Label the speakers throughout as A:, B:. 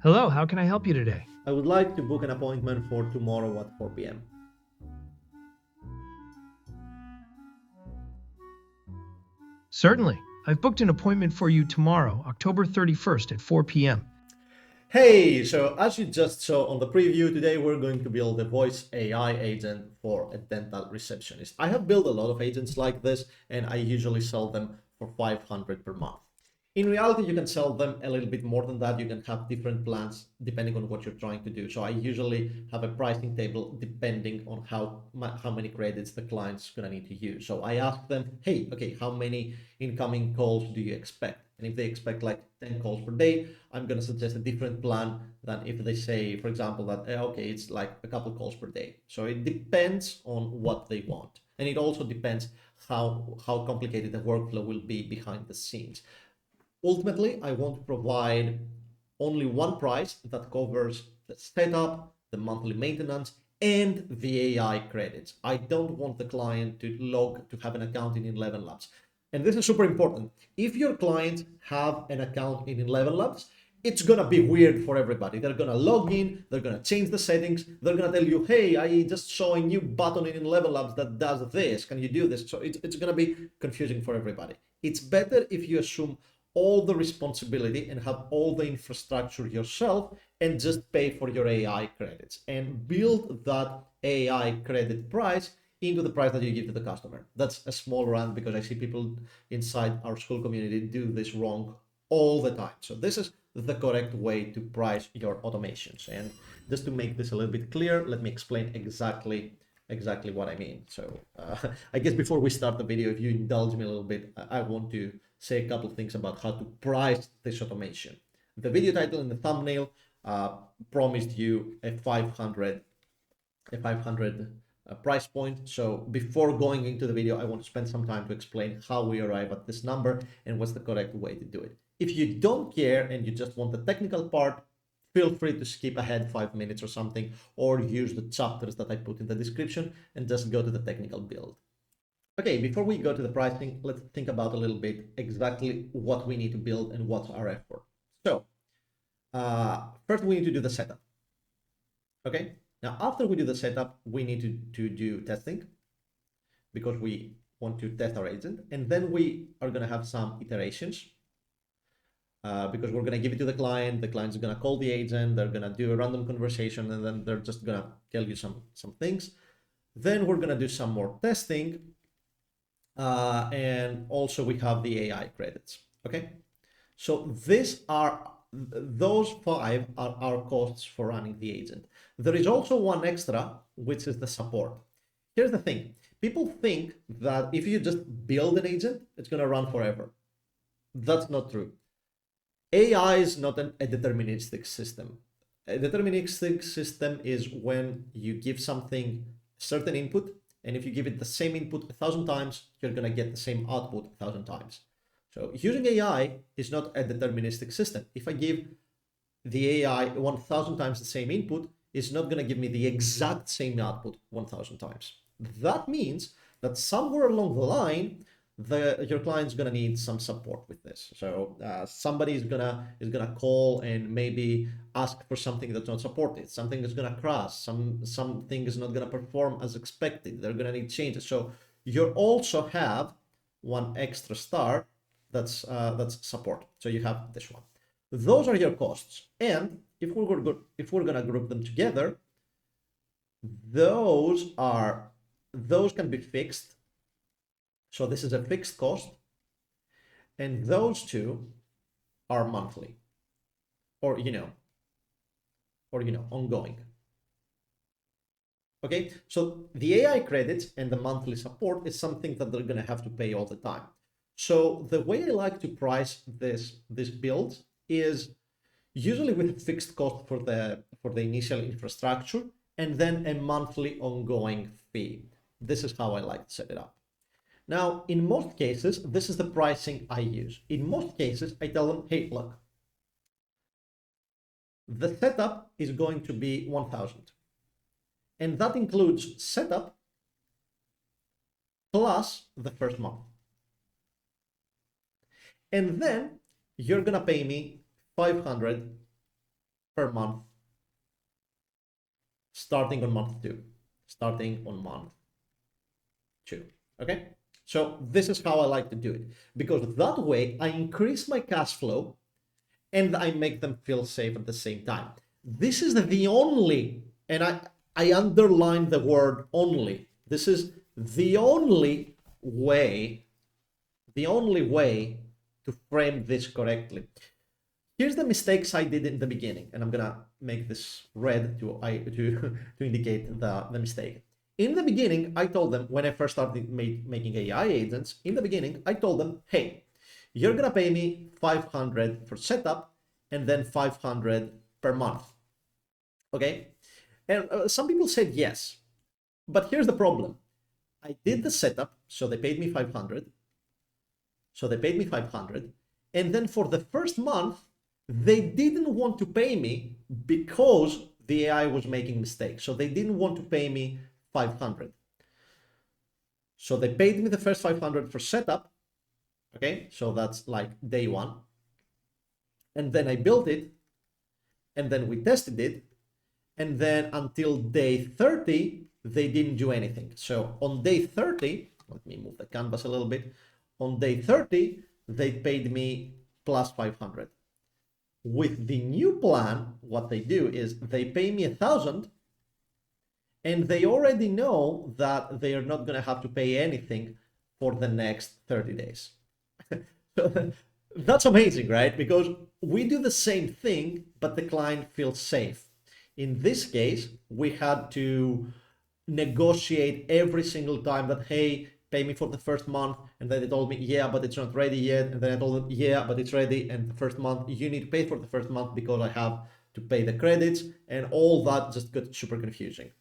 A: Hello, how can I help you today?
B: I would like to book an appointment for tomorrow at 4 p.m.
A: Certainly. I've booked an appointment for you tomorrow, October 31st at 4 p.m.
B: Hey, so as you just saw on the preview, today we're going to build a voice AI agent for a dental receptionist. I have built a lot of agents like this, and I usually sell them for 500 per month. In reality, you can sell them a little bit more than that. You can have different plans depending on what you're trying to do. So I usually have a pricing table depending on how many credits the client's gonna need to use. So I ask them, hey, okay, how many incoming calls do you expect? And if they expect like 10 calls per day, I'm gonna suggest a different plan than if they say, for example, that okay, it's like a couple calls per day. So it depends on what they want, and it also depends how complicated the workflow will be behind the scenes. Ultimately, I want to provide only one price that covers the setup, the monthly maintenance, and the AI credits. I don't want the client to have an account in Elevenlabs. And this is super important. If your clients have an account in Elevenlabs, it's gonna be weird for everybody. They're gonna log in, they're gonna change the settings, they're gonna tell you, hey, I just saw a new button in Elevenlabs that does this. Can you do this? So it's gonna be confusing for everybody. It's better if you assume all the responsibility and have all the infrastructure yourself and just pay for your AI credits and build that AI credit price into the price that you give to the customer. That's a small rant because I see people inside our school community do this wrong all the time. So this is the correct way to price your automations. And just to make this a little bit clear, let me explain exactly what I mean. So I guess before we start the video, if you indulge me a little bit, I want to say a couple of things about how to price this automation. The video title and the thumbnail promised you a 500 price point. So before going into the video, I want to spend some time to explain how we arrive at this number and what's the correct way to do it. If you don't care and you just want the technical part, feel free to skip ahead 5 minutes or something, or use the chapters that I put in the description and just go to the technical build. Okay, before we go to the pricing, let's think about a little bit exactly what we need to build and what's our effort. So first we need to do the setup. Okay, now after we do the setup, we need to do testing because we want to test our agent. And then we are going to have some iterations because we're going to give it to the client. The client's going to call the agent. They're going to do a random conversation, and then they're just going to tell you some things. Then we're going to do some more testing. And also we have the AI credits. Okay, so those five are our costs for running the agent. There is also one extra, which is the support. Here's the thing. People think that if you just build an agent, it's going to run forever. That's not true. AI is not a deterministic system. A deterministic system is when you give something certain input, and if you give it the same input 1,000 times, you're going to get the same output 1,000 times. So using AI is not a deterministic system. If I give the AI 1,000 times the same input, it's not going to give me the exact same output 1,000 times. That means that somewhere along the line, your client's gonna need some support with this. So somebody is gonna call and maybe ask for something that's not supported. Something is gonna crash. Something is not gonna perform as expected. They're gonna need changes. So you also have one extra star that's support. So you have this one. Those are your costs. And if we're gonna group them together, those can be fixed. So this is a fixed cost, and those two are monthly, or ongoing. Okay, so the AI credits and the monthly support is something that they're going to have to pay all the time. So the way I like to price this build is usually with a fixed cost for the initial infrastructure, and then a monthly ongoing fee. This is how I like to set it up. Now, in most cases, this is the pricing I use. In most cases, I tell them, hey, look, the setup is going to be 1,000. And that includes setup plus the first month. And then you're going to pay me 500 per month starting on month 2. Starting on month 2. Okay? So this is how I like to do it, because that way I increase my cash flow and I make them feel safe at the same time. This is the only, and I underline the word only. This is the only way to frame this correctly. Here's the mistakes I did in the beginning, and I'm gonna make this red to indicate the mistake. In the beginning, I told them, when I first started making AI agents, in the beginning, I told them, hey, you're gonna pay me 500 for setup and then 500 per month. Okay? And some people said yes, but here's the problem. I did the setup, so they paid me 500. And then for the first month, they didn't want to pay me because the AI was making mistakes. So they didn't want to pay me 500. So they paid me the first 500 for setup. Okay, so that's like day 1. And then I built it, and then we tested it, and then until day 30, they didn't do anything. So on day 30, let me move the canvas a little bit. On day 30, they paid me plus 500. With the new plan, what they do is they pay me 1,000, and they already know that they are not going to have to pay anything for the next 30 days. So that's amazing, right? Because we do the same thing, but the client feels safe. In this case, we had to negotiate every single time that, hey, pay me for the first month. And then they told me, yeah, but it's not ready yet. And then I told them, yeah, but it's ready. And the first month, you need to pay for the first month because I have to pay the credits. And all that just got super confusing.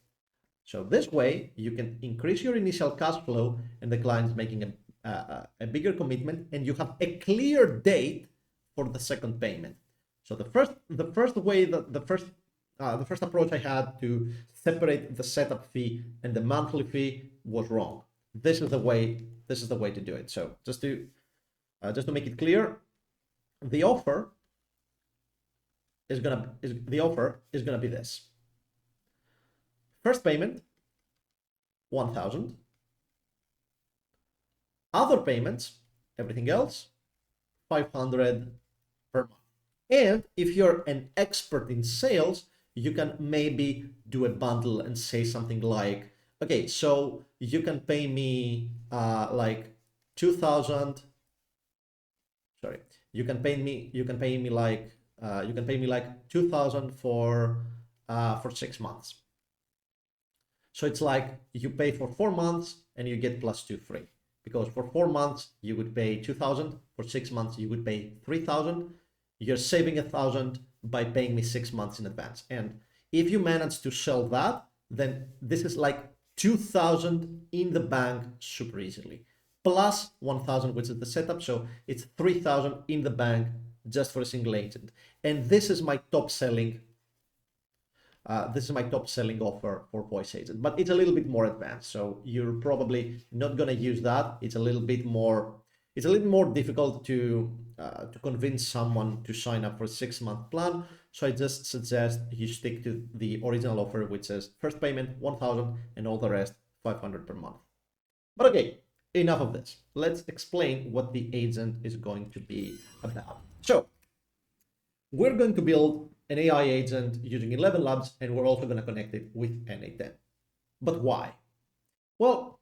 B: So this way, you can increase your initial cash flow and the client's making a bigger commitment, and you have a clear date for the second payment. So the first approach I had to separate the setup fee and the monthly fee was wrong. This is the way to do it. So just to make it clear, the offer is gonna be this. First payment, 1,000. Other payments, everything else, 500 per month. And if you're an expert in sales, you can maybe do a bundle and say something like, okay, so you can pay me like 2,000. Sorry, you can pay me like 2,000 for 6 months. So it's like you pay for 4 months and you get plus 2 free. Because for 4 months you would pay 2,000, for 6 months you would pay 3,000. You're saving 1,000 by paying me 6 months in advance. And if you manage to sell that, then this is like 2,000 in the bank super easily. Plus 1,000, which is the setup. So it's 3,000 in the bank just for a single agent. And this is my top selling offer for voice agent, but it's a little bit more advanced. So you're probably not going to use that. It's a little bit more difficult to convince someone to sign up for a 6-month plan. So I just suggest you stick to the original offer, which says first payment 1,000 and all the rest 500 per month. But okay, enough of this. Let's explain what the agent is going to be about. So we're going to build an AI agent using Elevenlabs, and we're also going to connect it with n8n. But why? Well,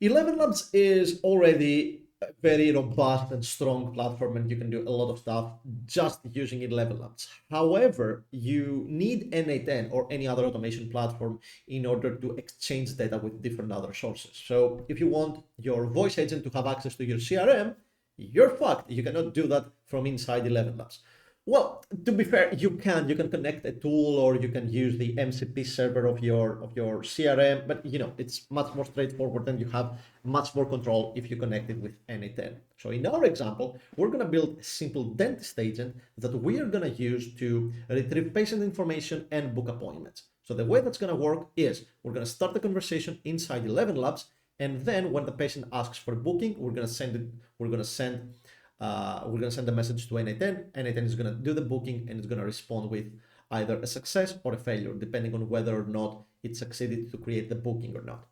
B: Elevenlabs is already a very robust and strong platform, and you can do a lot of stuff just using Elevenlabs. However, you need n8n or any other automation platform in order to exchange data with different other sources. So if you want your voice agent to have access to your CRM, you're fucked. You cannot do that from inside Elevenlabs. Well, to be fair, you can connect a tool, or you can use the MCP server of your CRM, but it's much more straightforward, and you have much more control if you connect it with n8n. So in our example, we're going to build a simple dentist agent that we are going to use to retrieve patient information and book appointments. So the way that's going to work is we're going to start the conversation inside Elevenlabs, and then when the patient asks for booking, we're going to send a message to n8n. n8n is going to do the booking, and it's going to respond with either a success or a failure, depending on whether or not it succeeded to create the booking or not.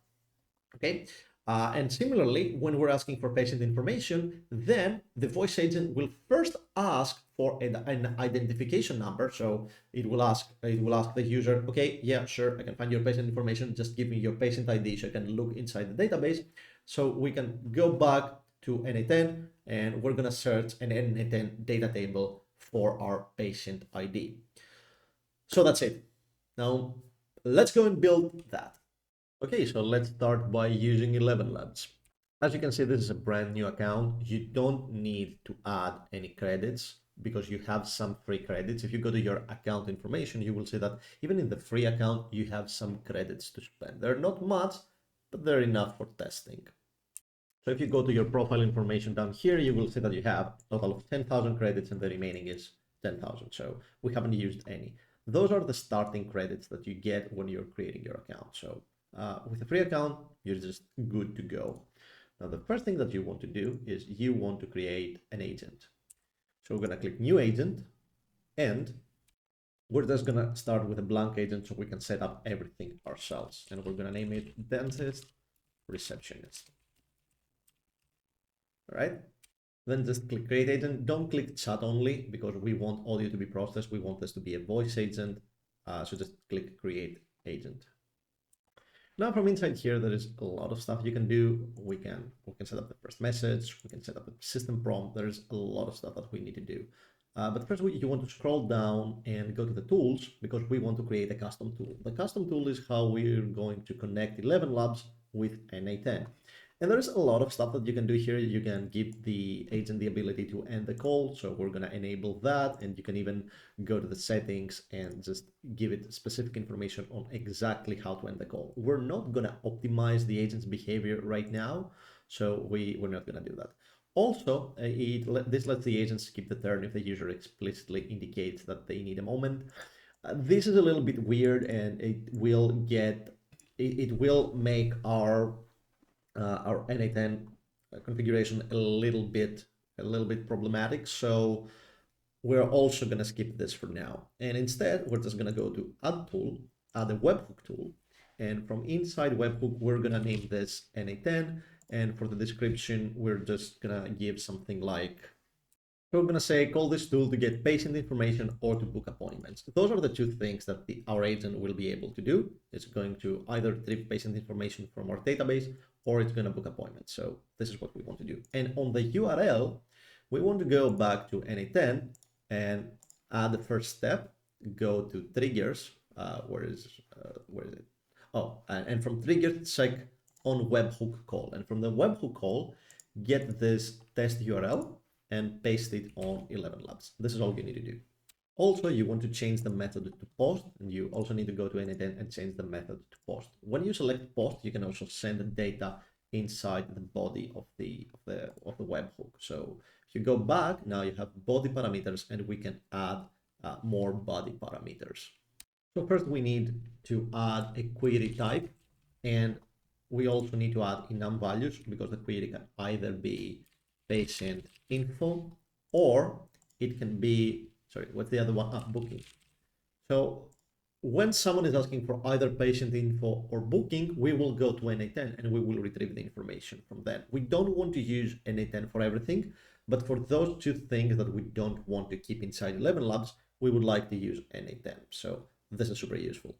B: Okay. And similarly, when we're asking for patient information, then the voice agent will first ask for an identification number. So it will ask the user, okay, yeah, sure, I can find your patient information. Just give me your patient ID so I can look inside the database. So we can go back to n8n and we're gonna search an n8n data table for our patient ID. So that's it. Now let's go and build that. Okay, so let's start by using Elevenlabs. As you can see, this is a brand new account. You don't need to add any credits because you have some free credits. If you go to your account information, you will see that even in the free account, you have some credits to spend. They're not much, but they're enough for testing. So if you go to your profile information down here, you will see that you have a total of 10,000 credits and the remaining is 10,000. So we haven't used any. Those are the starting credits that you get when you're creating your account. So with a free account, you're just good to go. Now, the first thing that you want to do is you want to create an agent. So we're going to click new agent and we're just going to start with a blank agent so we can set up everything ourselves. And we're going to name it dentist receptionist. All right. Then just click create agent. Don't click chat only because we want audio to be processed. We want this to be a voice agent. So just click create agent. Now from inside here, there is a lot of stuff you can do. We can set up the first message. We can set up the system prompt. There's a lot of stuff that we need to do. But first, you want to scroll down and go to the tools because we want to create a custom tool. The custom tool is how we're going to connect Elevenlabs with n8n. And there's a lot of stuff that you can do here. You can give the agent the ability to end the call. So we're going to enable that. And you can even go to the settings and just give it specific information on exactly how to end the call. We're not going to optimize the agent's behavior right now. So we're not going to do that. Also, this lets the agent skip the turn if the user explicitly indicates that they need a moment. This is a little bit weird and it will make our n8n configuration a little bit problematic. So we're also going to skip this for now. And instead, we're just going to go to add tool, add a webhook tool. And from inside webhook, we're going to name this n8n. And for the description, we're just going to give something like, we're going to say, call this tool to get patient information or to book appointments. Those are the two things that our agent will be able to do. It's going to either retrieve patient information from our database or it's going to book appointments. So this is what we want to do. And on the URL, we want to go back to n8n and add the first step, go to triggers. Where is it? Oh, and from triggers, check on webhook call. And from the webhook call, get this test URL and paste it on Elevenlabs. This is all you need to do. Also, you want to change the method to post, and you also need to go to n8n and change the method to post. When you select post, you can also send the data inside the body of the webhook. So if you go back, now you have body parameters, and we can add more body parameters. So first, we need to add a query type, and we also need to add enum values because the query can either be patient info or it can be, sorry, what's the other one? Booking. So when someone is asking for either patient info or booking, we will go to n8n and we will retrieve the information from that. We don't want to use n8n for everything, but for those two things that we don't want to keep inside Elevenlabs, we would like to use n8n. So this is super useful.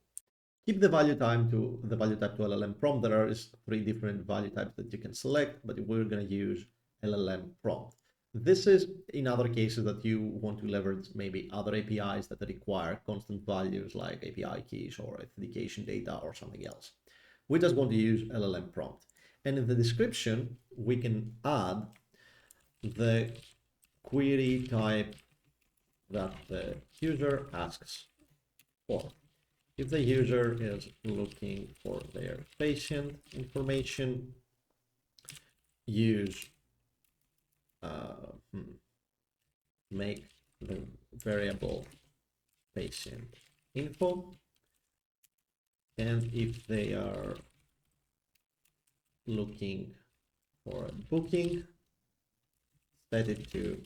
B: Keep the value type to LLM prompt. There is 3 different value types that you can select, but we're going to use LLM prompt. This is in other cases that you want to leverage maybe other APIs that require constant values like API keys or authentication data or something else. We just want to use LLM prompt. And in the description, we can add the query type that the user asks for. If the user is looking for their patient information, use make the variable patient info. And if they are looking for a booking, set it to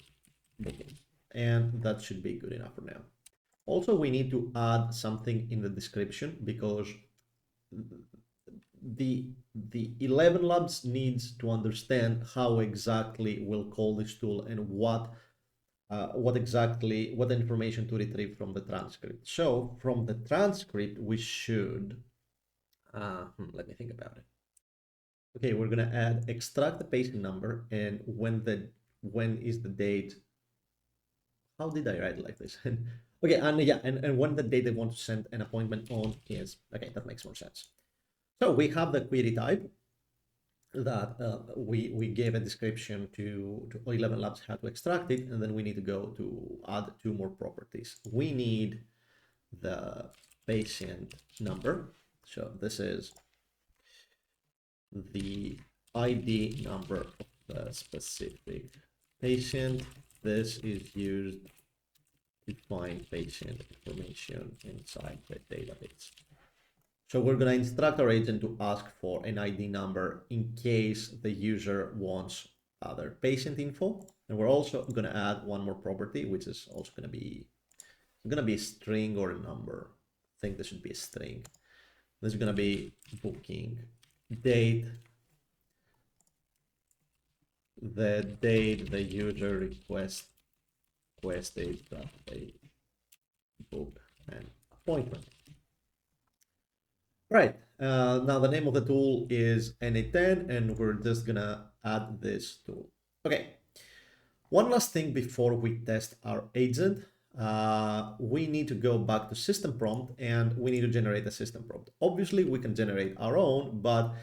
B: booking. And that should be good enough for now. Also, we need to add something in the description because the Elevenlabs needs to understand how exactly we'll call this tool and what information to retrieve from the transcript. So from the transcript, we should, let me think about it. Okay, we're gonna add extract the patient number and when is the date. How did I write it like this? Okay, and yeah, and when the date they want to send an appointment on is, okay, that makes more sense. So we have the query type that we gave a description to Elevenlabs how to extract it, and then we need to go to add two more properties. We need the patient number. So this is the ID number of the specific patient. This is used to find patient information inside the database. So we're going to instruct our agent to ask for an ID number in case the user wants other patient info. And we're also going to add one more property, which is also going to be a string or a number. I think this should be a string. This is going to be booking date, the date the user requested that they book an appointment. Right, now the name of the tool is n8n, and we're just gonna add this tool. Okay, one last thing before we test our agent. We need to go back to system prompt and we need to generate a system prompt. Obviously, we can generate our own, but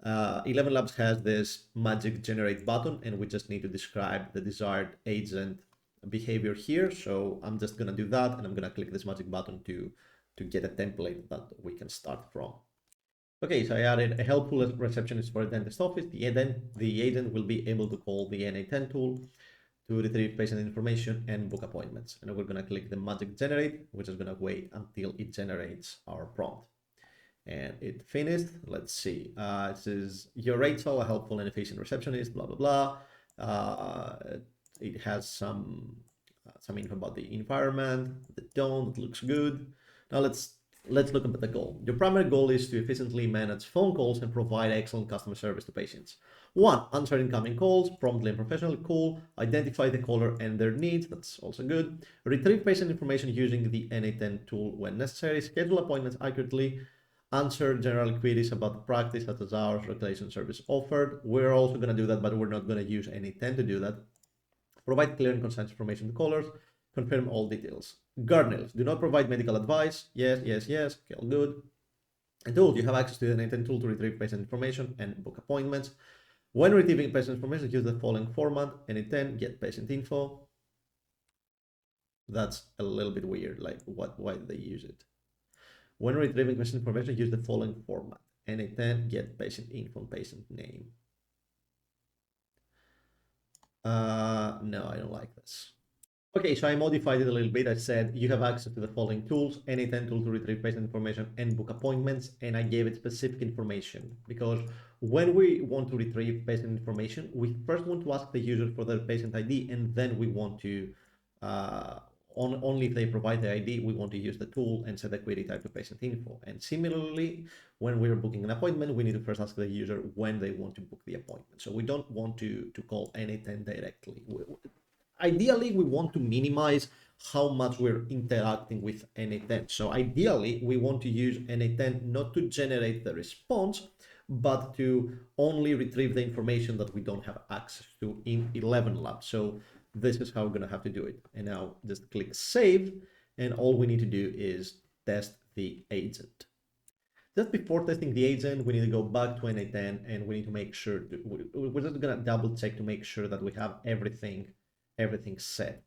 B: Elevenlabs has this magic generate button, and we just need to describe the desired agent behavior here. So I'm just gonna do that, and I'm gonna click this magic button to get a template that we can start from. Okay, so I added a helpful receptionist for a dentist office. The agent will be able to call the n8n tool to retrieve patient information and book appointments. And we're going to click the magic generate, which is going to wait until it generates our prompt. And it finished. Let's see. It says, you're Rachel, a helpful and efficient receptionist, blah, blah, blah. It has some info about the environment, the tone, that looks good. Now let's look at the goal. Your primary goal is to efficiently manage phone calls and provide excellent customer service to patients. 1. Answer incoming calls promptly and professionally. Cool. Identify the caller and their needs. That's also good. Retrieve patient information using the n8n tool when necessary. Schedule appointments accurately. Answer general queries about the practice, such as hours, location, service offered. We're also going to do that, but we're not going to use n8n to do that. Provide clear and concise information to callers. Confirm all details. Guardrails. Do not provide medical advice. Yes, yes, yes. Okay, all good. And tool. You have access to the n8n tool to retrieve patient information and book appointments. When retrieving patient information, use the following format: n8n get patient info. That's a little bit weird. Like, why did they use it? When retrieving patient information, use the following format: n8n get patient info and patient name. No, I don't like this. Okay, so I modified it a little bit. I said you have access to the following tools: n8n tool to retrieve patient information and book appointments, and I gave it specific information because when we want to retrieve patient information, we first want to ask the user for their patient ID, and then we want to, only if they provide the ID, we want to use the tool and set the query type to patient info. And similarly, when we're booking an appointment, we need to first ask the user when they want to book the appointment. So we don't want to call n8n directly. Ideally, we want to minimize how much we're interacting with n8n. So ideally, we want to use n8n not to generate the response, but to only retrieve the information that we don't have access to in Elevenlabs. So this is how we're going to have to do it. And now just click save, and all we need to do is test the agent. Just before testing the agent, we need to go back to n8n, and we need to make sure, we're just going to double check to make sure that we have everything set.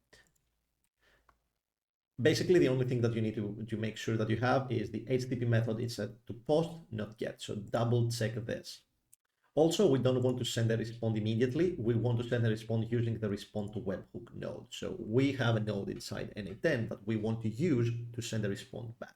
B: Basically, the only thing that you need to make sure that you have is the HTTP method is set to post, not get. So double check this. Also, we don't want to send a response immediately. We want to send a response using the respond to webhook node. So we have a node inside n8n that we want to use to send a response back.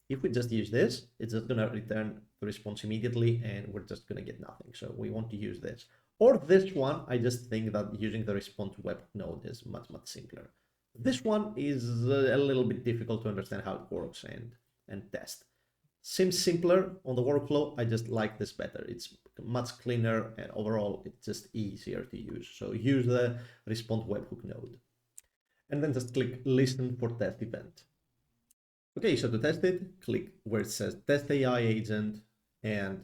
B: If we just use this, it's just going to return the response immediately, and we're just going to get nothing. So we want to use this. Or this one. I just think that using the response to webhook node is much, much simpler. This one is a little bit difficult to understand how it works and test. Seems simpler on the workflow. I just like this better. It's much cleaner and overall it's just easier to use. So use the respond webhook node and then just click listen for test event. Okay, so to test it, click where it says test AI agent, and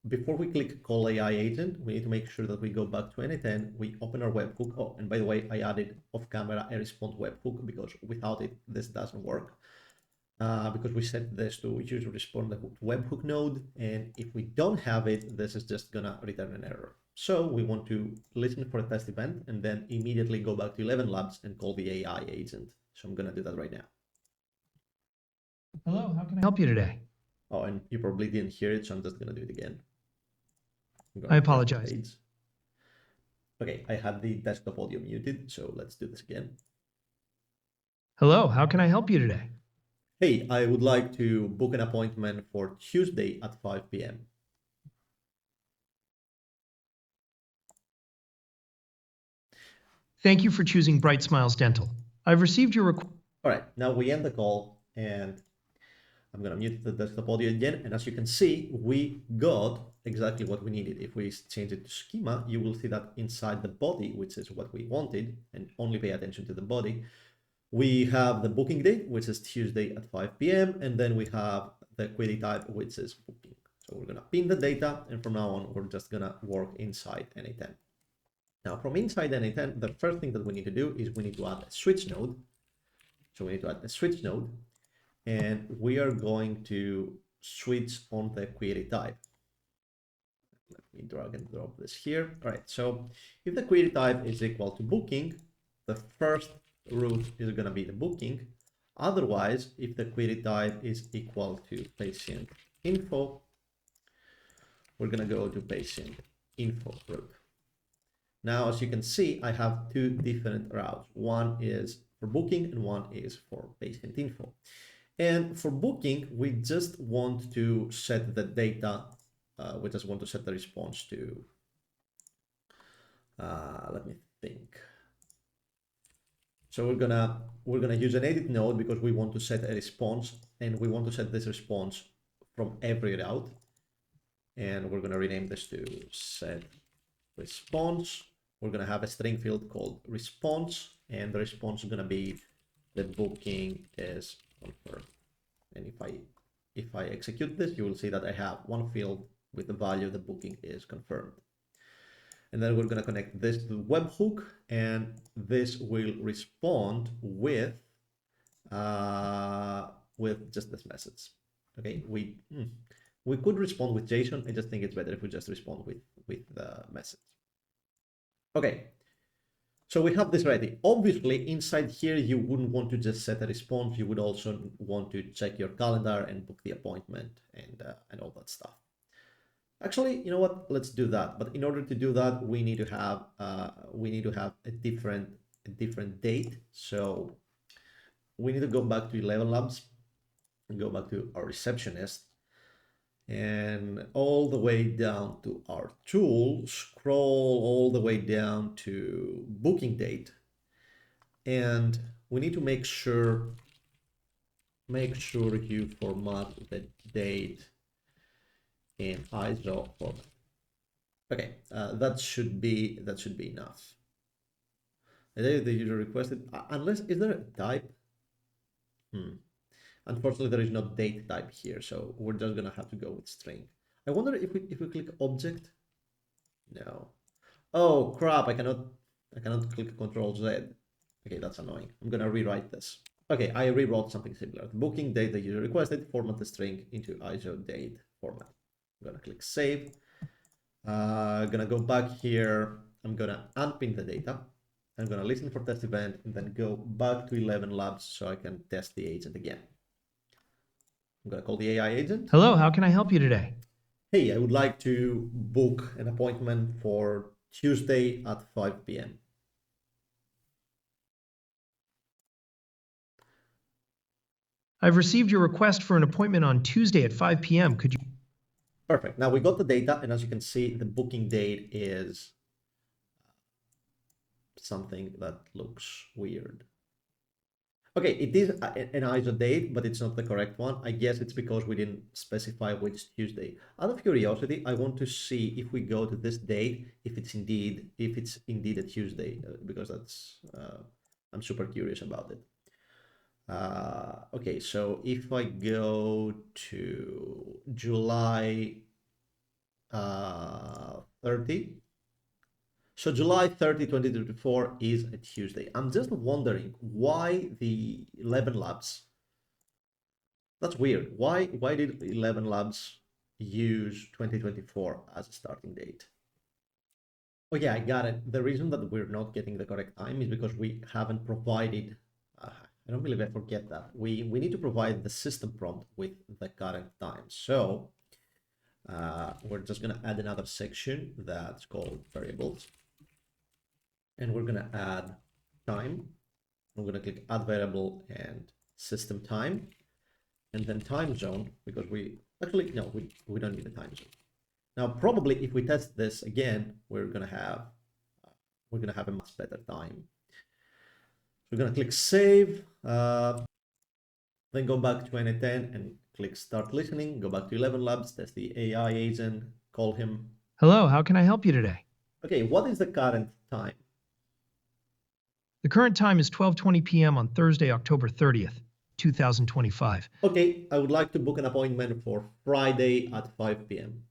B: before we click call AI agent, we need to make sure that we go back to n8n, we open our webhook. Oh, and by the way, I added off camera a respond webhook because without it, this doesn't work. Because we set this to user respond webhook node, and if we don't have it, this is just gonna return an error. So we want to listen for a test event and then immediately go back to Elevenlabs and call the AI agent. So I'm gonna do that right now.
A: Hello, how can I help you today?
B: Oh, and you probably didn't hear it, so I'm just gonna do it again.
A: I apologize.
B: Okay, I had the desktop audio muted, so let's do this again.
A: Hello, how can I help you today?
B: Hey, I would like to book an appointment for Tuesday at 5 p.m.
A: Thank you for choosing Bright Smiles Dental. I've received your request.
B: All right, now we end the call, and I'm gonna mute the desktop audio again, and as you can see, we got exactly what we needed. If we change it to schema, you will see that inside the body, which is what we wanted, and only pay attention to the body, we have the booking date, which is Tuesday at 5 p.m., and then we have the query type, which is booking. So we're gonna pin the data, and from now on, we're just gonna work inside n8n. Now, from inside n8n, the first thing that we need to do is we need to add a switch node. So we need to add a switch node, and we are going to switch on the query type. Let me drag and drop this here. All right, so if the query type is equal to booking, the first route is going to be the booking. Otherwise, if the query type is equal to patient info, we're going to go to patient info route. Now, as you can see, I have two different routes. One is for booking and one is for patient info. And for booking, we just want to set the data. We just want to set the response to, let me think. So we're gonna use an edit node because we want to set a response, and we want to set this response from every route. And we're gonna rename this to set response. We're gonna have a string field called response, and the response is gonna be the booking is confirmed. And if I execute this, you will see that I have one field with the value the booking is confirmed. And then we're going to connect this to the webhook, and this will respond with just this message. Okay, we could respond with JSON. I just think it's better if we just respond with the message. Okay, so we have this ready. Obviously, inside here, you wouldn't want to just set a response. You would also want to check your calendar and book the appointment and all that stuff. Actually, you know what? Let's do that. But in order to do that, we need to have a different date. So we need to go back to Elevenlabs and go back to our receptionist, and all the way down to our tool, scroll all the way down to booking date, and we need to make sure you format the date in ISO format. Okay, that should be enough. The date the user requested, unless is there a type? Unfortunately, there is no date type here, so we're just gonna have to go with string. I wonder if we click object. No. Oh crap! I cannot click Control Z. Okay, that's annoying. I'm gonna rewrite this. Okay, I rewrote something similar. The booking date the user requested, format the string into ISO date format. I'm gonna click save. Gonna go back here. I'm gonna unpin the data. I'm gonna listen for test event and then go back to Elevenlabs so I can test the agent again. I'm gonna call the AI agent.
A: Hello, how can I help you today?
B: Hey, I would like to book an appointment for Tuesday at 5 p.m.
A: I've received your request for an appointment on Tuesday at 5 p.m. Could you?
B: Perfect. Now we got the data, and as you can see, the booking date is something that looks weird. Okay, it is an ISO date, but it's not the correct one. I guess it's because we didn't specify which Tuesday. Out of curiosity, I want to see if we go to this date, if it's indeed a Tuesday, because that's I'm super curious about it. Okay, so if I go to July 30, so July 30, 2024 is a Tuesday. I'm just wondering why the Elevenlabs. That's weird. Why did Elevenlabs use 2024 as a starting date? Oh yeah, I got it. The reason that we're not getting the correct time is because we haven't provided. I don't believe I forget that. We need to provide the system prompt with the current time. So we're just gonna add another section that's called variables, and we're gonna add time. I'm gonna click add variable and system time, and then time zone, because we actually no, we don't need the time zone. Now probably if we test this again, we're gonna have a much better time. We're gonna click save, then go back to n8n and click start listening. Go back to Elevenlabs, test the AI agent, call him.
A: Hello, how can I help you today?
B: Okay, what is the current time?
A: The current time is 12:20 p.m. on Thursday, October 30th, 2025.
B: Okay, I would like to book an appointment for Friday at 5 p.m.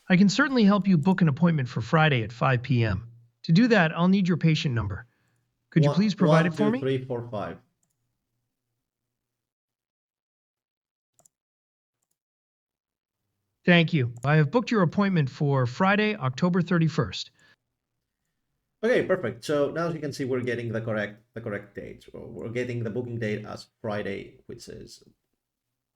A: I can certainly help you book an appointment for Friday at 5 p.m. To do that, I'll need your patient number. Could you please provide it
B: One,
A: for
B: two,
A: me?
B: three, four, five.
A: Thank you. I have booked your appointment for Friday, October 31st.
B: Okay, perfect. So now as you can see, we're getting the correct date. We're getting the booking date as Friday, which is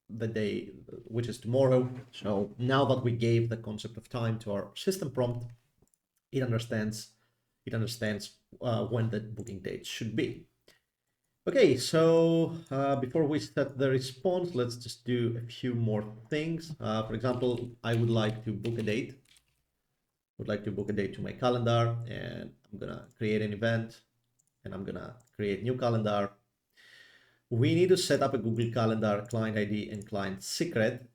B: the day, which is tomorrow. So now that we gave the concept of time to our system prompt, it understands when the booking date should be. Okay, so before we set the response, let's just do a few more things. For example, I would like to book a date. To my calendar, and I'm gonna create an event, and I'm gonna create new calendar. We need to set up a Google Calendar client ID and client secret.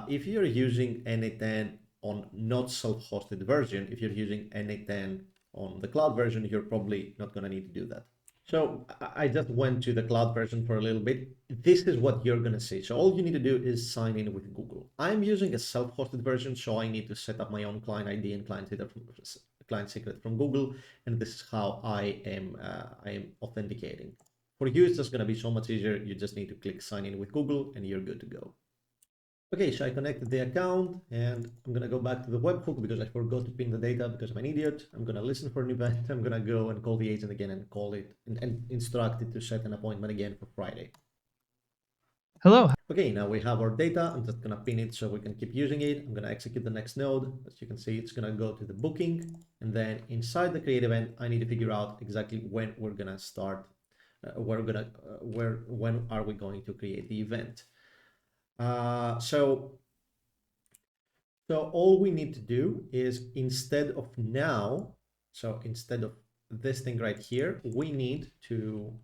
B: If you're using n8n on not self-hosted version, if you're using n8n on the cloud version, you're probably not gonna need to do that. So I just went to the cloud version for a little bit. This is what you're going to see. So all you need to do is sign in with Google. I'm using a self-hosted version, so I need to set up my own client ID and client secret from Google. And this is how I am authenticating. For you, it's just going to be so much easier. You just need to click sign in with Google and you're good to go. Okay, so I connected the account and I'm gonna go back to the webhook because I forgot to pin the data because I'm an idiot. I'm gonna listen for an event. I'm gonna go and call the agent again and call it and instruct it to set an appointment again for Friday.
A: Hello.
B: Okay, now we have our data. I'm just gonna pin it so we can keep using it. I'm gonna execute the next node. As you can see, it's gonna go to the booking, and then inside the create event, I need to figure out exactly when we're gonna start. When are we going to create the event? So all we need to do is instead of now, so instead of this thing right here, we need to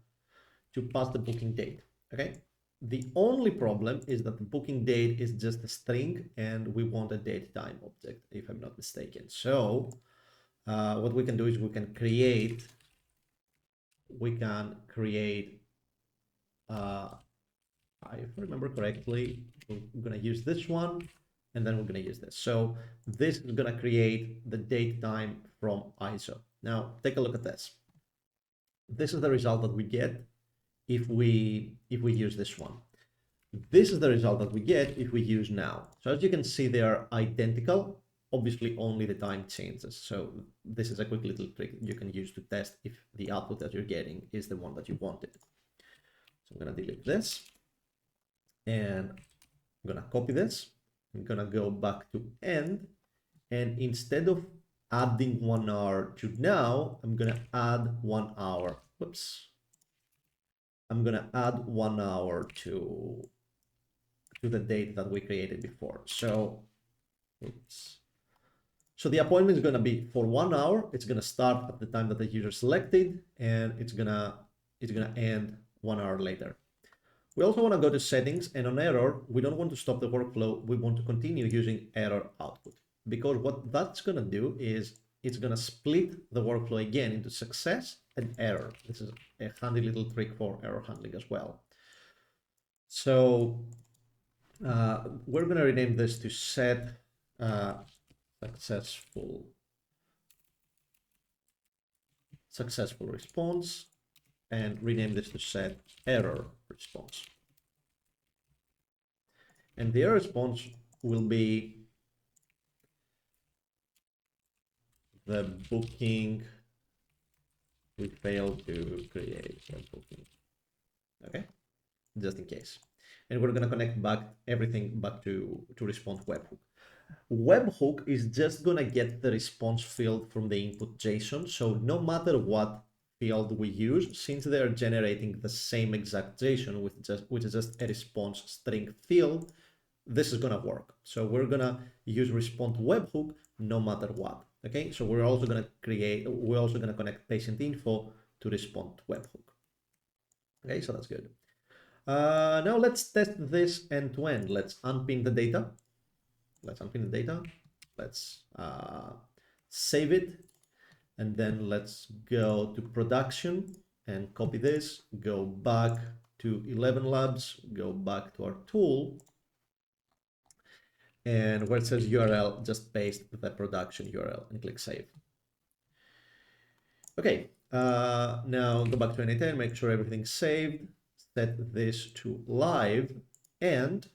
B: pass the booking date. Okay. The only problem is that the booking date is just a string and we want a date time object, if I'm not mistaken. So what we can do is we can create if I remember correctly, we're going to use this one, and then we're going to use this. So this is going to create the date time from ISO. Now, take a look at this. This is the result that we get if we use this one. This is the result that we get if we use now. So as you can see, they are identical. Obviously, only the time changes. So this is a quick little trick you can use to test if the output that you're getting is the one that you wanted. So I'm going to delete this. And I'm gonna copy this. I'm gonna go back to end, and instead of adding 1 hour to now, I'm gonna add 1 hour. Whoops. I'm gonna add 1 hour to the date that we created before. So, oops. So the appointment is going to be for 1 hour. It's going to start at the time that the user selected, and it's gonna end 1 hour later. We also want to go to settings, and on error, we don't want to stop the workflow. We want to continue using error output, because what that's going to do is it's going to split the workflow again into success and error. This is a handy little trick for error handling as well. So we're going to rename this to set successful response, and rename this to set error response. And the error response will be the booking we failed to create a booking. Okay, just in case. And we're going to connect back everything back to response webhook. Webhook is just going to get the response field from the input JSON. So no matter what field we use, since they are generating the same exact JSON which is just a response string field, this is going to work. So we're going to use response webhook no matter what. Okay, so we're also going to connect patient info to response webhook. Okay, so that's good. Now let's test this end-to-end. Let's unpin the data. Let's save it, and then let's go to production and copy this, go back to Elevenlabs, go back to our tool, and where it says URL, just paste the production URL and click save. Okay, now go back to n8n, make sure everything's saved, set this to live, and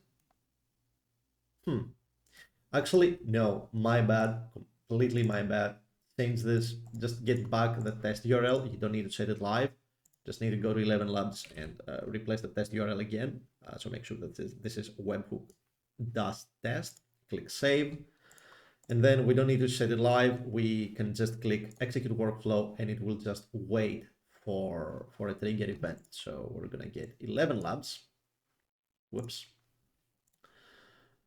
B: actually, no, my bad, completely my bad. Change this, just get back the test URL. You don't need to set it live. Just need to go to Elevenlabs and replace the test URL again. So make sure that this is webhook.test. Click save. And then we don't need to set it live. We can just click execute workflow, and it will just wait for a trigger event. So we're going to get Elevenlabs. Whoops.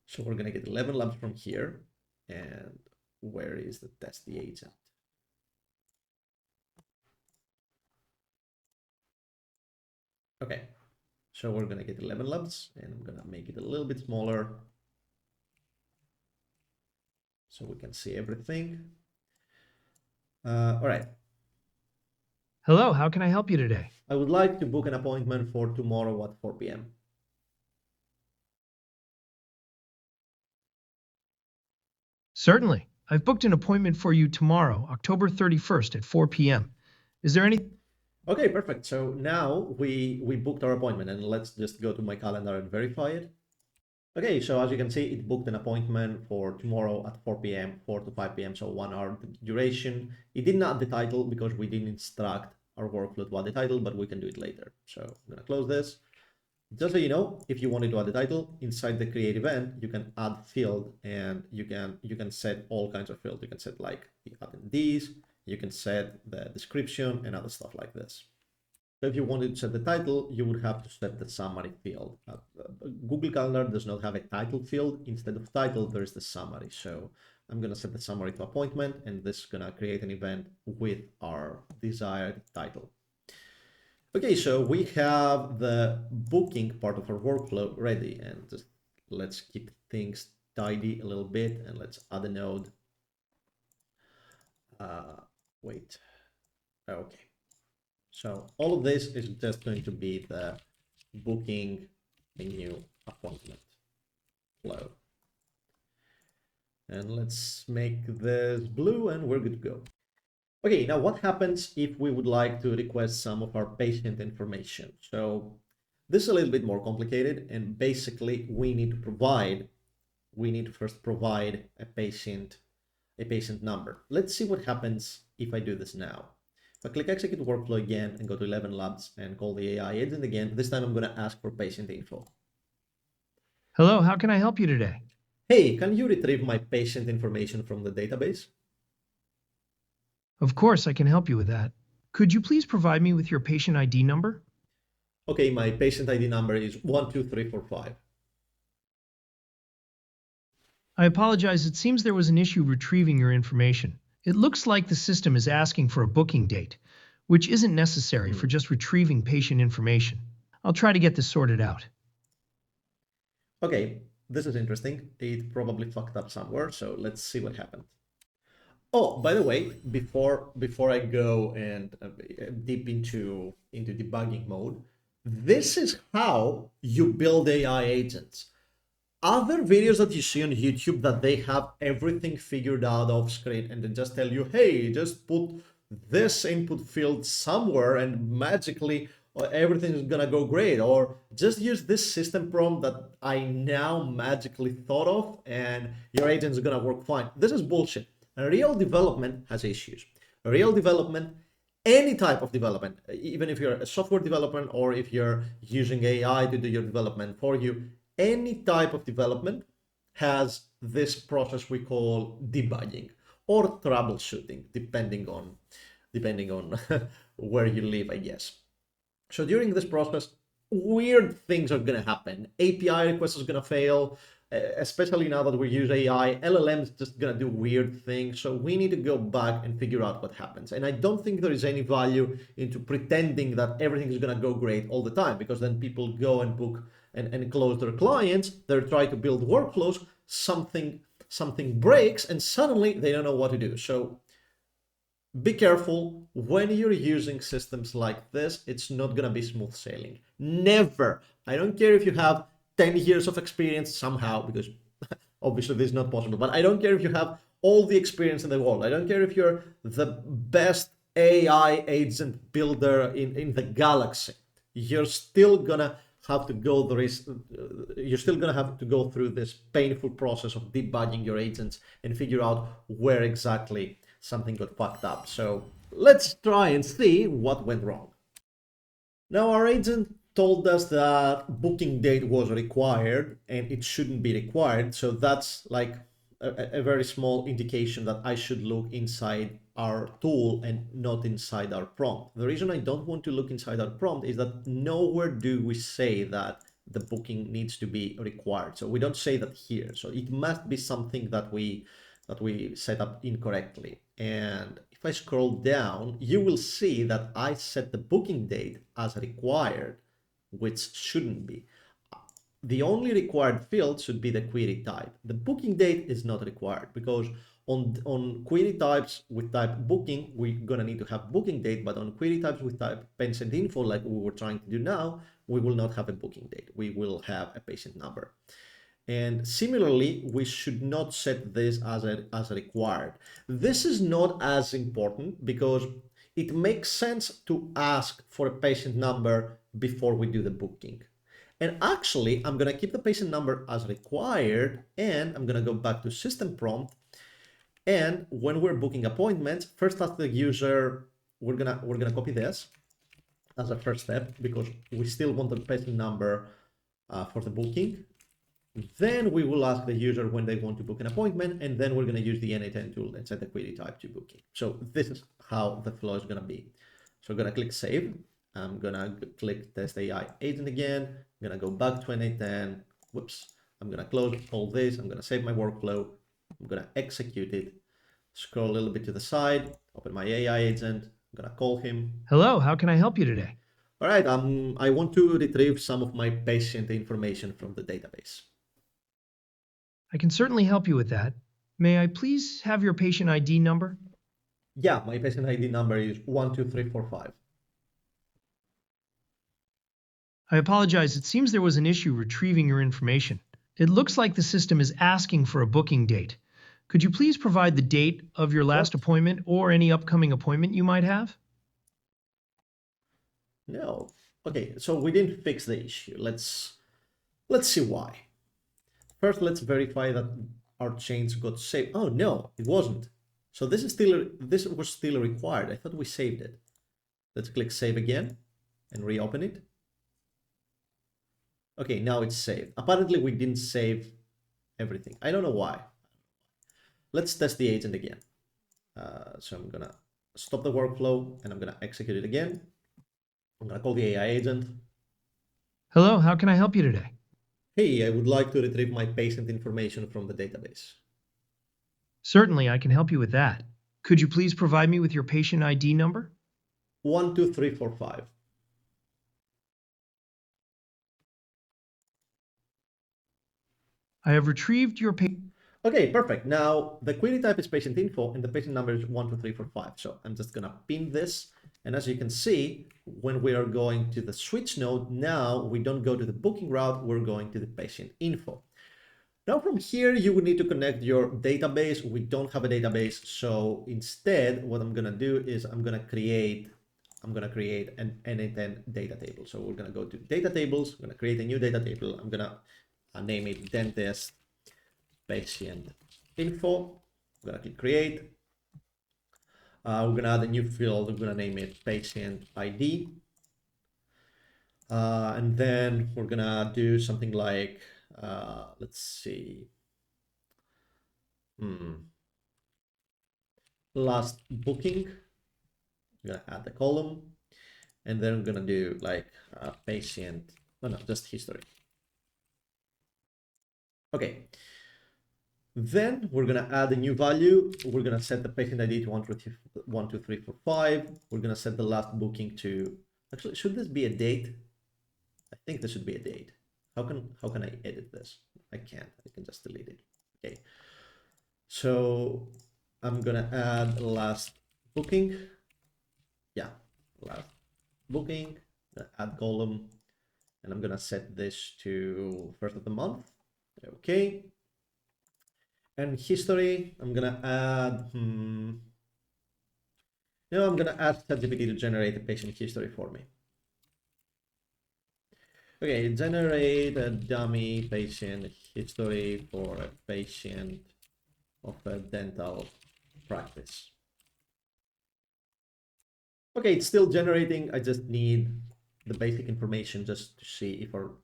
B: So we're going to get Elevenlabs from here. And where is the test the agent? Okay, so we're going to get Elevenlabs, and I'm going to make it a little bit smaller so we can see everything. All right.
A: Hello, how can I help you today?
B: I would like to book an appointment for tomorrow at 4 p.m.
A: Certainly. I've booked an appointment for you tomorrow, October 31st at 4 p.m. Is there any...
B: Okay, perfect. So now we booked our appointment, and let's just go to my calendar and verify it. Okay, so as you can see, it booked an appointment for tomorrow at 4 p.m., 4 to 5 p.m., so 1 hour duration. It didn't add the title because we didn't instruct our workflow to add the title, but we can do it later. So I'm going to close this. Just so you know, if you wanted to add the title, inside the create event, you can add field, and you can set all kinds of fields. You can set like the attendees, you can set the description and other stuff like this. So if you wanted to set the title, you would have to set the summary field. Google Calendar does not have a title field. Instead of title, there is the summary. So I'm going to set the summary to appointment, and this is going to create an event with our desired title. Okay, so we have the booking part of our workflow ready, and just let's keep things tidy a little bit, and let's add a node. Wait, okay. So all of this is just going to be the booking a new appointment flow. And let's make this blue, and we're good to go. Okay, now what happens if we would like to request some of our patient information? So this is a little bit more complicated, and basically we need to first provide a patient number. Let's see what happens if I do this now. If I click execute workflow again and go to Elevenlabs and call the AI agent again, this time I'm going to ask for patient info.
A: Hello, how can I help you today?
B: Hey, can you retrieve my patient information from the database?
A: Of course, I can help you with that. Could you please provide me with your patient ID number?
B: Okay, my patient ID number is 12345.
A: I apologize. It seems there was an issue retrieving your information. It looks like the system is asking for a booking date, which isn't necessary for just retrieving patient information. I'll try to get this sorted out.
B: Okay, this is interesting. It probably fucked up somewhere, so let's see what happened. Oh, by the way, before I go and deep into debugging mode, this is how you build AI agents. Other videos that you see on YouTube that they have everything figured out off screen and they just tell you, hey, just put this input field somewhere and magically everything is gonna go great, or just use this system prompt that I now magically thought of and your agent is gonna work fine. This is bullshit. Real development has issues. Real development, any type of development, even if you're a software developer or if you're using AI to do your development for you, any type of development has this process we call debugging or troubleshooting, depending on where you live, I guess. So during this process, weird things are going to happen. API requests is going to fail, especially now that we use AI. LLM is just going to do weird things. So we need to go back and figure out what happens. And I don't think there is any value into pretending that everything is going to go great all the time, because then people go and book and close their clients. They try to build workflows, something breaks, and suddenly they don't know what to do. So be careful when you're using systems like this. It's not going to be smooth sailing. Never. I don't care if you have 10 years of experience somehow, because obviously this is not possible, but I don't care if you have all the experience in the world. I don't care if you're the best AI agent builder in the galaxy. You're still gonna have to go through this painful process of debugging your agents and figure out where exactly something got fucked up. So let's try and see what went wrong. Now our agent told us that booking date was required and it shouldn't be required. So that's like a very small indication that I should look inside our tool and not inside our prompt. The reason I don't want to look inside our prompt is that nowhere do we say that the booking needs to be required. So we don't say that here. So it must be something that we set up incorrectly. And if I scroll down, you will see that I set the booking date as required, which shouldn't be. The only required field should be the query type. The booking date is not required, because on query types with type booking, we're gonna need to have booking date, but on query types with type patient info, like we were trying to do now, we will not have a booking date. We will have a patient number. And similarly, we should not set this as required. This is not as important because it makes sense to ask for a patient number before we do the booking. And actually, I'm gonna keep the patient number as required, and I'm gonna go back to system prompt. And when we're booking appointments, first ask the user, we're gonna copy this as a first step because we still want the patient number for the booking. Then we will ask the user when they want to book an appointment, and then we're going to use the n8n tool and set the query type to booking. So this is how the flow is going to be. So I'm going to click save. I'm going to click test AI agent again. I'm going to go back to n8n. Whoops. I'm going to close all this. I'm going to save my workflow. I'm going to execute it. Scroll a little bit to the side. Open my AI agent. I'm going to call him.
A: Hello, how can I help you today?
B: All right. I want to retrieve some of my patient information from the database.
A: I can certainly help you with that. May I please have your patient ID number?
B: Yeah, my patient ID number is 12345.
A: I apologize. It seems there was an issue retrieving your information. It looks like the system is asking for a booking date. Could you please provide the date of your last appointment or any upcoming appointment you might have?
B: No. Okay, so we didn't fix the issue. Let's see why. First, let's verify that our change got saved. Oh no, it wasn't. So this was still required. I thought we saved it. Let's click save again and reopen it. Okay, now it's saved. Apparently we didn't save everything. I don't know why. Let's test the agent again. So I'm gonna stop the workflow and I'm gonna execute it again. I'm gonna call the AI agent.
A: Hello, how can I help you today?
B: Hey, I would like to retrieve my patient information from the database.
A: Certainly, I can help you with that. Could you please provide me with your patient ID number?
B: 12345.
A: I have retrieved your patient.
B: Okay, perfect. Now the query type is patient info and the patient number is 12345. So I'm just gonna pin this. And as you can see, when we are going to the switch node, now we don't go to the booking route, we're going to the patient info. Now from here, you would need to connect your database. We don't have a database. So instead, what I'm gonna do is I'm gonna create an n8n data table. So we're gonna go to data tables, I'm gonna create a new data table. I'm gonna name it dentist patient info. I'm gonna click create. We're gonna add a new field. We're gonna name it patient ID. And then we're gonna do something like, let's see, last booking. I'm gonna add the column, and then I'm gonna do like patient, no, just history. Okay. Then we're gonna add a new value. We're gonna set the patient ID to 12345. We're gonna set the last booking to, actually, should this be a date? I think this should be a date. How can I edit this? I can't. I can just delete it. Okay. So I'm gonna add last booking. Yeah, last booking. Add column, and I'm gonna set this to first of the month. Okay. And history, I'm gonna add, I'm gonna ask ChatGPT to generate a patient history for me. Okay, generate a dummy patient history for a patient of a dental practice. Okay, it's still generating. I just need the basic information just to see if our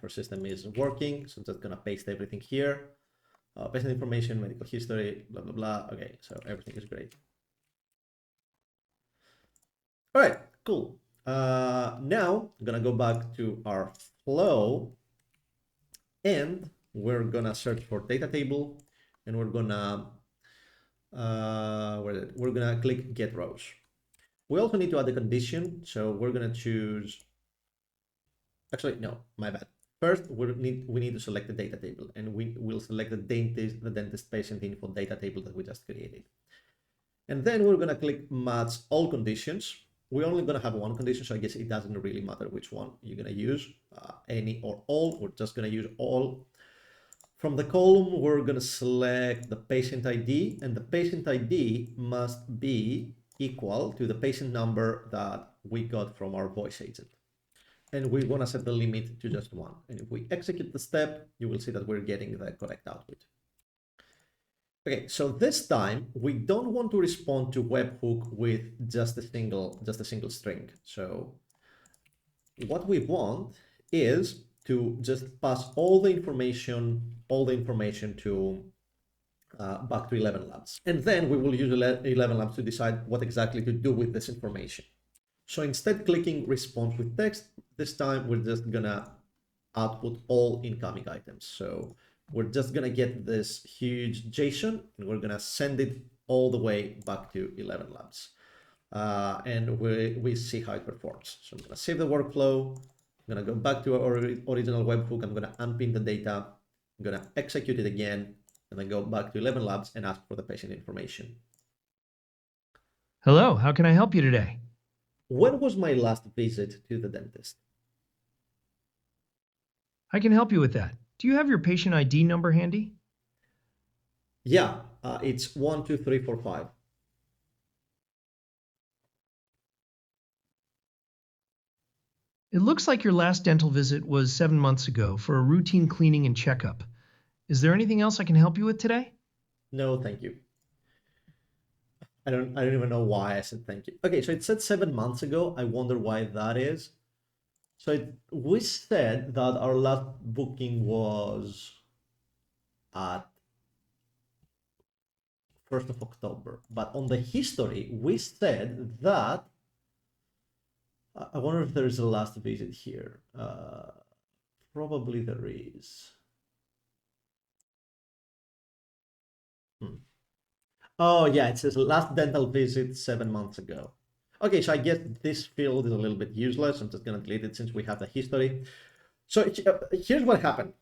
B: system is working. So I'm just gonna paste everything here. Patient information, medical history, blah, blah, blah. Okay, so everything is great. All right, cool. Now I'm gonna go back to our flow and we're gonna search for data table and we're gonna, we're gonna click get rows. We also need to add a condition. So we're gonna choose, actually, no, my bad. First, we need to select the data table and we will select the dentist patient info data table that we just created. And then we're gonna click match all conditions. We're only gonna have one condition, so I guess it doesn't really matter which one you're gonna use, any or all. We're just gonna use all. From the column, we're gonna select the patient ID, and the patient ID must be equal to the patient number that we got from our voice agent. And we wanna set the limit to just one. And if we execute the step, you will see that we're getting the correct output. Okay, so this time we don't want to respond to webhook with just a single string. So what we want is to just pass all the information to back to Elevenlabs, and then we will use Elevenlabs to decide what exactly to do with this information. So instead clicking response with text, this time we're just gonna output all incoming items. So we're just gonna get this huge JSON and we're gonna send it all the way back to Elevenlabs. And we see how it performs. So I'm gonna save the workflow. I'm gonna go back to our original webhook. I'm gonna unpin the data. I'm gonna execute it again and then go back to Elevenlabs and ask for the patient information.
A: Hello, how can I help you today?
B: When was my last visit to the dentist?
A: I can help you with that. Do you have your patient ID number handy?
B: Yeah, it's 12345.
A: It looks like your last dental visit was 7 months ago for a routine cleaning and checkup. Is there anything else I can help you with today?
B: No, thank you. I don't even know why I said thank you. Okay, so it said 7 months ago. I wonder why that is. So we said that our last booking was at 1st of October. But on the history, we said that, I wonder if there is a last visit here. Probably there is. Oh yeah, it says last dental visit 7 months ago. Okay, so I guess this field is a little bit useless. I'm just gonna delete it since we have the history. So here's what happened.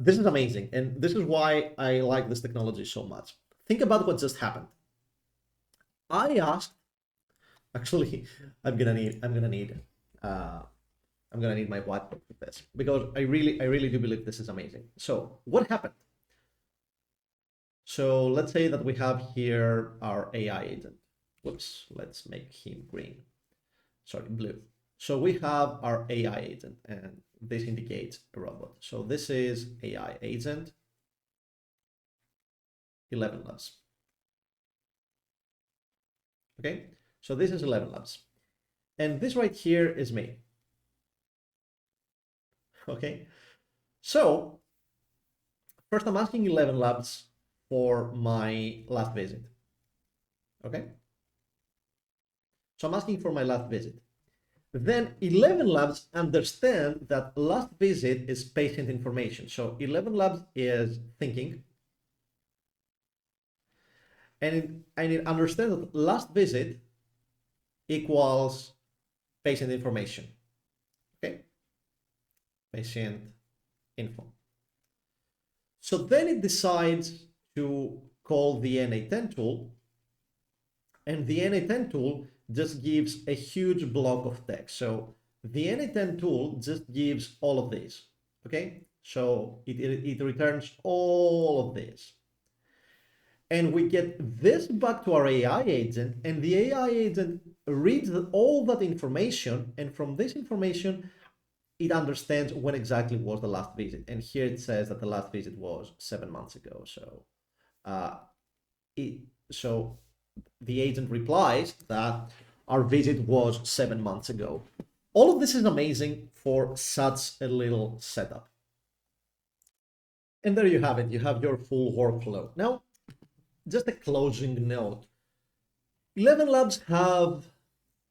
B: This is amazing, and this is why I like this technology so much. Think about what just happened. I asked, actually, I'm gonna need my whiteboard for this because I really do believe this is amazing. So what happened? So let's say that we have here our AI agent. Whoops, let's make him green. Sorry, blue. So we have our AI agent, and this indicates a robot. So this is AI agent, Elevenlabs. Okay, so this is Elevenlabs. And this right here is me. Okay, so first I'm asking Elevenlabs for my last visit. Okay, so I'm asking for my last visit. Then Elevenlabs understand that last visit is patient information. So Elevenlabs is thinking, and it understands that last visit equals patient information. Okay, patient info. So then it decides to call the n8n tool, and the n8n tool just gives a huge block of text. So the n8n tool just gives all of these. Okay, so it returns all of this. And we get this back to our AI agent, and the AI agent reads all that information, and from this information, it understands when exactly was the last visit. And here it says that the last visit was 7 months ago. So, so the agent replies that our visit was 7 months ago. All of this is amazing for such a little setup. And there you have it. You have your full workflow. Now, just a closing note. Elevenlabs have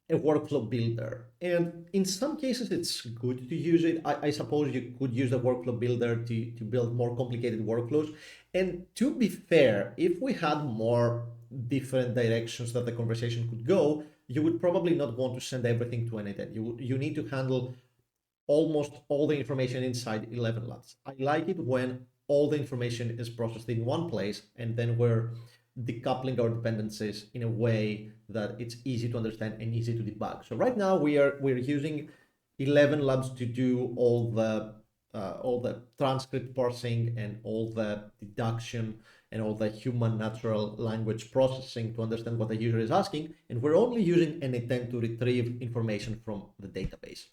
B: a workflow builder, and in some cases it's good to use it. I suppose you could use the workflow builder to build more complicated workflows. And to be fair, if we had more different directions that the conversation could go, you would probably not want to send everything to n8n. You need to handle almost all the information inside Elevenlabs. I like it when all the information is processed in one place, and then we're decoupling our dependencies in a way that it's easy to understand and easy to debug. So right now we're using Elevenlabs to do all the transcript parsing and all the deduction and all the human natural language processing to understand what the user is asking, and we're only using n8n to retrieve information from the database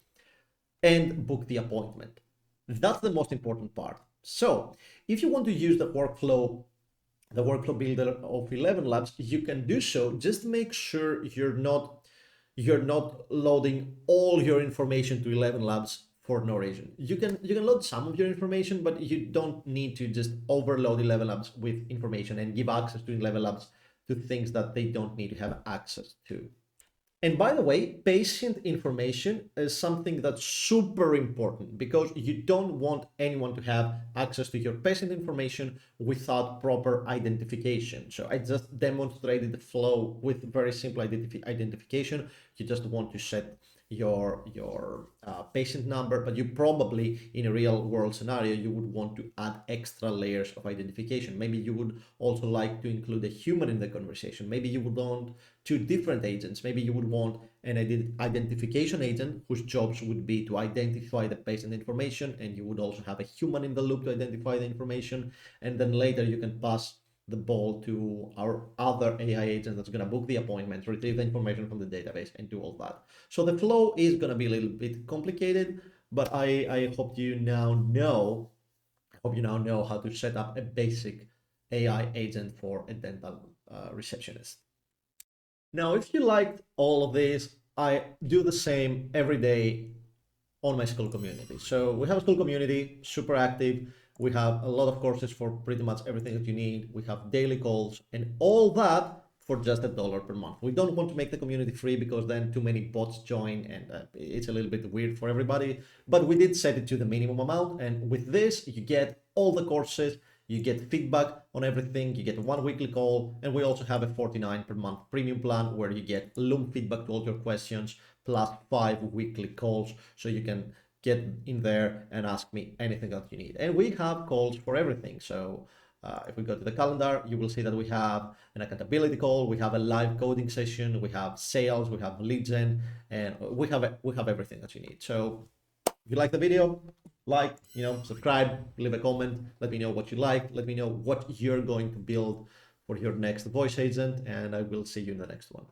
B: and book the appointment. That's the most important part. So if you want to use the workflow builder of Elevenlabs, you can do so. Just make sure you're not loading all your information to Elevenlabs for no reason. You can load some of your information, but you don't need to just overload Elevenlabs with information and give access to Elevenlabs to things that they don't need to have access to. And by the way, patient information is something that's super important because you don't want anyone to have access to your patient information without proper identification. So I just demonstrated the flow with very simple identification. You just want to set your patient number, but you probably in a real world scenario you would want to add extra layers of identification. Maybe you would also like to include a human in the conversation. Maybe you would want two different agents. Maybe you would want an identification agent whose jobs would be to identify the patient information, and you would also have a human in the loop to identify the information, and then later you can pass the ball to our other AI agent that's going to book the appointment, retrieve the information from the database, and do all that. So the flow is going to be a little bit complicated, but I hope you now know how to set up a basic AI agent for a dental receptionist. Now, if you liked all of this, I do the same every day on my school community. So we have a school community, super active. We have a lot of courses for pretty much everything that you need. We have daily calls and all that for just $1 per month. We don't want to make the community free because then too many bots join and it's a little bit weird for everybody. But we did set it to the minimum amount. And with this, you get all the courses, you get feedback on everything, you get 1 weekly call, and we also have a $49 per month premium plan where you get Loom feedback to all your questions plus 5 weekly calls, so you can get in there and ask me anything that you need. And we have calls for everything. So if we go to the calendar, you will see that we have an accountability call, we have a live coding session, we have sales, we have lead gen, and we have everything that you need. So if you like the video, like, subscribe, leave a comment, let me know what you like, let me know what you're going to build for your next voice agent, and I will see you in the next one.